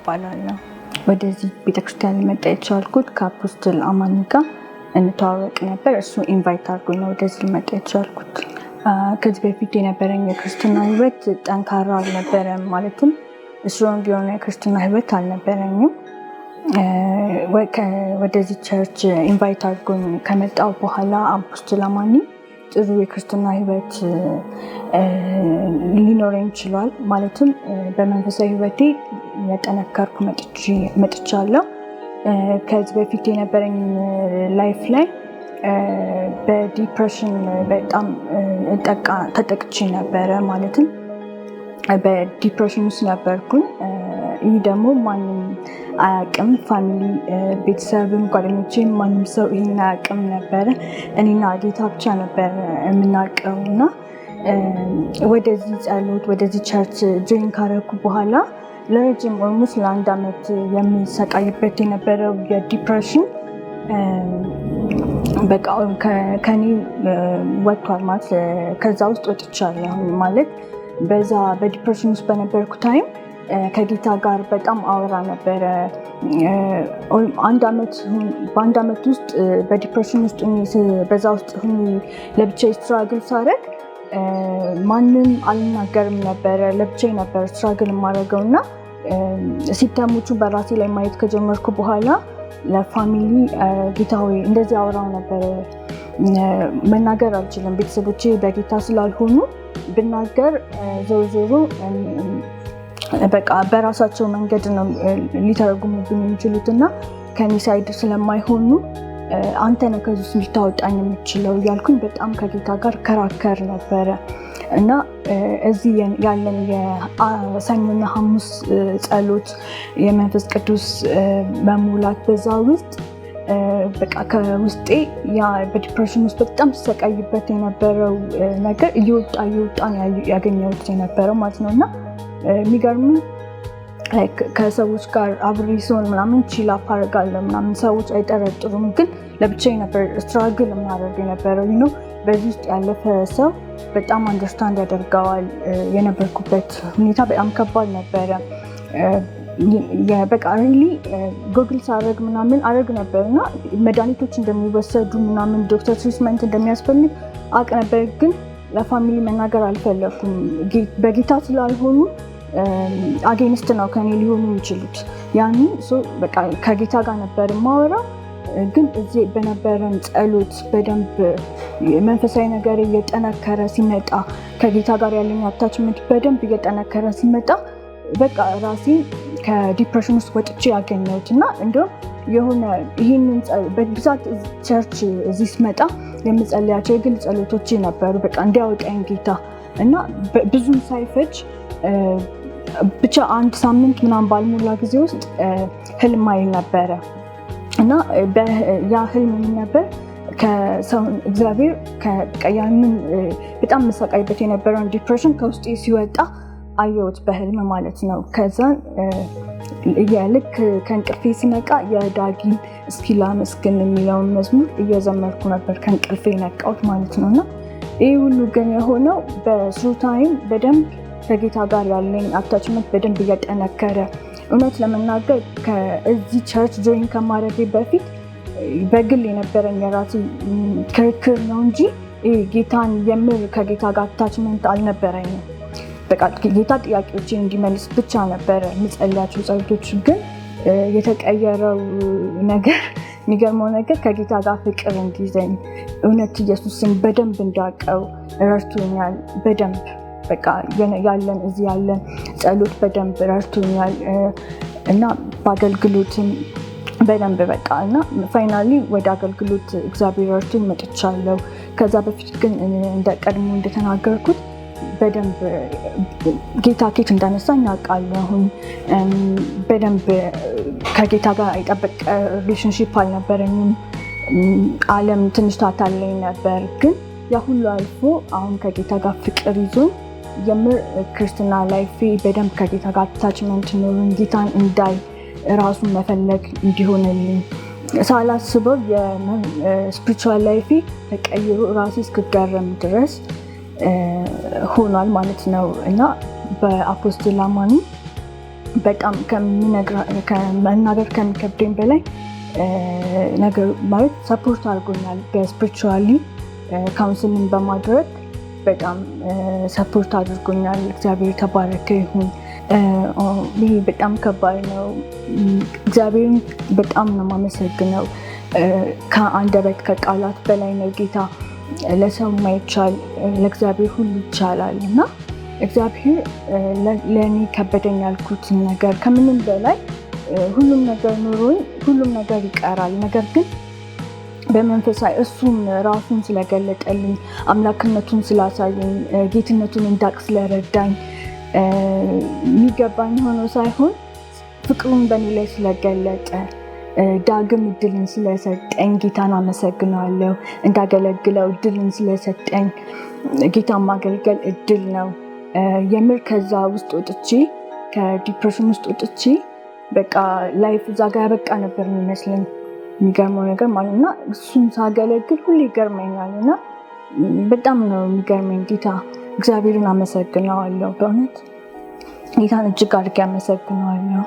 እባላለሁ። ወደዚህ ቤተክርስቲያን ልመጣ የቻልኩት ከአፖስትል አማኒ ጋር እንተዋወቅ ነበር። እሱ ኢንቫይት አድርጎኝ ነው ወደዚህ ልመጣ የቻልኩት። ከዚህ በፊት የነበረኝ የክርስትና ህይወት ጠንካራ አልነበረም። ማለትም ስትሮንግ የሆነ የክርስትና ህይወት አልነበረኝም። ወደዚህ ቸርች ኢንቫይት አድርጎኝ ከመጣሁ በኋላ አፖስትል አማኒ ጥሩ የክርስትና ህይወት ሊኖረኝ ችሏል። ማለትም በመንፈሳዊ ህይወቴ የጠነከርኩ መጥቻለሁ። ከዚህ በፊት የነበረኝ ላይፍ ላይ በዲፕሬሽን በጣም ተጠቅቼ ነበረ። ማለትም በዲፕሬሽን ውስጥ ነበርኩኝ። ይህ ደግሞ ማንም አያውቅም፣ ፋሚሊ፣ ቤተሰብም፣ ጓደኞቼም ማንም ሰው ይህን አያውቅም ነበረ። እኔና ጌታ ብቻ ነበር የምናውቀው እና ወደዚህ ጸሎት ወደዚህ ቸርች ጆይን ካረኩ በኋላ ለረጅም ኦልሞስት ለ1 ዓመት የሚሰቃይበት የነበረው የዲፕሬሽን በቃ ከኔ ወጥቷል። ማለት ከዛ ውስጥ ወጥቻለሁ። ማለት በዛ በዲፕሬሽን ውስጥ በነበርኩ ታይም ከጌታ ጋር በጣም አወራ ነበረ። በአንድ ዓመት ውስጥ በዲፕሬሽን ውስጥ በዛ ውስጥ ለብቻዬ ስትራግል ሳደርግ ማንም አልናገርም ነበረ። ለብቻዬ ነበር ስትራግል የማደርገው እና ሲምፕተሞቹ በራሴ ላይ ማየት ከጀመርኩ በኋላ ለፋሚሊ ጌታ ሆይ እንደዚህ አወራው ነበረ። መናገር አልችልም፣ ቤተሰቦቼ በጌታ ስላልሆኑ ብናገር ዞሮ በቃ በራሳቸው መንገድ ነው ሊተረጉሙብኝ የሚችሉት እና ከኔ ሳይድ ስለማይሆኑ አንተ ነህ ከዚህ ውስጥ ልታወጣኝ የምችለው እያልኩኝ በጣም ከጌታ ጋር ከራከር ነበረ እና እዚህ ያለን የሰኞና ሐሙስ ጸሎት የመንፈስ ቅዱስ መሙላት በዛ ውስጥ በቃ ከውስጤ ያ በዲፕሬሽን ውስጥ በጣም ተሰቃይበት የነበረው ነገር እየወጣ ያገኘሁት የነበረው ማለት ነው። እና የሚገርም ከሰዎች ጋር አብሬ ሲሆን ምናምን ቺል አፕ አደርጋለሁ ምናምን፣ ሰዎች አይጠረጥሩም። ግን ለብቻዬ ነበር ስትራግል የማደርግ የነበረው። በዚህ ውስጥ ያለፈ ሰው በጣም አንደርስታንድ ያደርገዋል። የነበርኩበት ሁኔታ በጣም ከባድ ነበረ። በቃ ሪሊ ጎግል ሳደርግ ምናምን አደርግ ነበር እና መድኃኒቶች እንደሚወሰዱ ምናምን ዶክተር ትሪትመንት እንደሚያስፈልግ አውቅ ነበር። ግን ለፋሚሊ መናገር አልፈለኩም። በጌታ ስላልሆኑ አጌንስት ነው ከኔ ሊሆኑ የሚችሉት። ያኔ በቃ ከጌታ ጋር ነበር የማወራው። ግን እዚህ በነበረን ጸሎት በደንብ መንፈሳዊ ነገር እየጠነከረ ሲመጣ፣ ከጌታ ጋር ያለኝ አታችመንት በደንብ እየጠነከረ ሲመጣ በቃ ራሴ ከዲፕሬሽን ውስጥ ወጥቼ ያገኘሁት እና እንደውም የሆነ ይህንን በብዛት ቸርች እዚህ ስመጣ የምጸልያቸው የግል ጸሎቶቼ ነበሩ። በቃ እንዲያወጣኝ ጌታ እና ብዙም ሳይፈጅ ብቻ 1 ሳምንት ምናምን ባልሞላ ጊዜ ውስጥ ህልም አይ ነበረ እና ያ ህልም ምን ነበር? እግዚአብሔር ያንን በጣም መሰቃይበት የነበረውን ዲፕሬሽን ከውስጤ ሲወጣ አየሁት በህልም ማለት ነው። ከዛን ልክ ከእንቅልፌ ሲነቃ የዳጊን እስኪ ላመስግን የሚለውን መዝሙር እየዘመርኩ ነበር ከእንቅልፌ ነቃሁት ማለት ነው። እና ይህ ሁሉ ግን የሆነው በስሩ ታይም በደንብ ከጌታ ጋር ያለኝ አታችመንት በደንብ እያጠነከረ፣ እውነት ለመናገር ከዚህ ቸርች ጆይን ከማድረጌ በፊት በግል የነበረኝ የራሴ ክርክር ነው እንጂ ጌታን የምር ከጌታ ጋር አታችመንት አልነበረኝም። በቃ ጌታ ጥያቄዎቼ እንዲመልስ ብቻ ነበረ የምጸልያቸው ጸሎቶች። ግን የተቀየረው ነገር የሚገርመው ነገር ከጌታ ጋር ፍቅር እንዲይዘኝ፣ እውነት ኢየሱስን በደንብ እንዳውቀው ረድቶኛል። በደንብ በቃ እዚህ ያለን ጸሎት በደንብ ረድቶኛል እና በአገልግሎትም በደንብ በቃ እና ፋይናሊ ወደ አገልግሎት እግዚአብሔር ረድቶኝ መጥቻለሁ። ከዛ በፊት ግን ቀድሞ እንደተናገርኩት በደንብ ጌታ ኬት እንዳነሳኝ አውቃለሁ። በደንብ ከጌታ ጋር የጠበቀ ሪሌሽንሺፕ አልነበረኝም። ዓለም ትንሽ ታታለኝ ነበር። ግን ያ ሁሉ አልፎ አሁን ከጌታ ጋር ፍቅር ይዞኝ የምር ክርስትና ላይፌ በደንብ ከጌታ ጋር አታችመንት ኖሮኝ ጌታን እንዳይ ራሱን መፈለግ እንዲሆንልኝ ሳላስበው የስፒሪቹዋል ላይፌ ተቀይሮ ራሴ እስክገረም ድረስ ሆኗል ማለት ነው። እና በአፖስትል አማኒ በጣም ከመናገር ከሚከብደኝ በላይ ነገር ማለት ሰፖርት አድርጎኛል። በስፒሪቹዋሊ ካውንስሊንግ በማድረግ በጣም ሰፖርት አድርጎኛል። እግዚአብሔር የተባረከ ይሁን። ይሄ በጣም ከባድ ነው። እግዚአብሔርን በጣም ነው የማመሰግነው። ከአንደበት ከቃላት በላይ ነው ጌታ። ለሰው የማይቻል ለእግዚአብሔር ሁሉ ይቻላል እና እግዚአብሔር ለእኔ ከበደኝ ያልኩትን ነገር ከምንም በላይ ሁሉም ነገር ኖሮኝ ሁሉም ነገር ይቀራል። ነገር ግን በመንፈሳዊ እሱም ራሱን ስለገለጠልኝ አምላክነቱን ስላሳየኝ ጌትነቱን እንዳቅ ስለረዳኝ የሚገባኝ ሆኖ ሳይሆን ፍቅሩን በእኔ ላይ ስለገለጠ ዳግም እድልን ስለሰጠኝ ጌታን አመሰግናለሁ። እንዳገለግለው እድልን ስለሰጠኝ ጌታን ማገልገል እድል ነው። የምር ከዛ ውስጥ ወጥቼ ከዲፕሬሽን ውስጥ ወጥቼ በቃ ላይፍ እዛ ጋር ያበቃ ነበር የሚመስለኝ። የሚገርመው ነገር ማለት እና እሱን ሳገለግል ሁሌ ይገርመኛል እና በጣም ነው የሚገርመኝ። ጌታ እግዚአብሔርን አመሰግነዋለሁ። በእውነት ጌታን እጅግ አድርጌ አመሰግነዋለሁ።